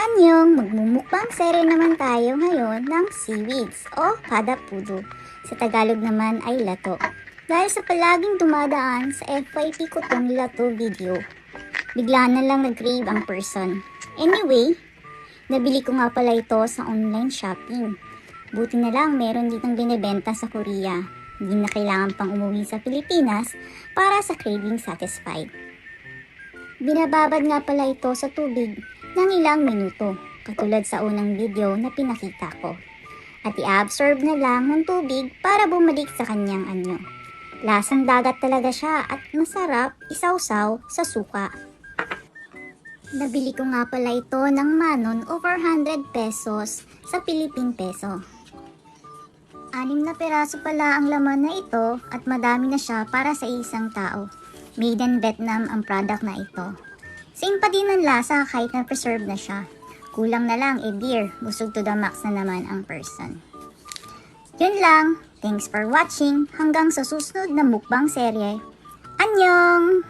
Anyong, magmumukbang serye naman tayo ngayon ng seaweeds o kada pudo. Sa Tagalog naman ay lato. Dahil sa palaging dumadaan sa FYP ko tong lato video, bigla na lang nag-crave ang person. Anyway, nabili ko nga pala ito sa online shopping. Buti na lang meron ditong binibenta sa Korea. Hindi na kailangan pang umuwi sa Pilipinas para sa craving satisfied. Binababad nga pala ito sa tubig ng ilang minuto, katulad sa unang video na pinakita ko. At i-absorb na lang ng tubig para bumalik sa kanyang anyo. Lasang dagat talaga siya at masarap isawsaw sa suka. Nabili ko nga pala ito ng Manon over 100 pesos sa Philippine peso. 6 na peraso pala ang laman na ito at madami na siya para sa isang tao. Made in Vietnam ang product na ito. Same pa din ang lasa kahit na preserve na siya. Kulang na lang beer, busog to the max na naman ang person. Yun lang, thanks for watching. Hanggang sa susunod na mukbang serye. Annyeong!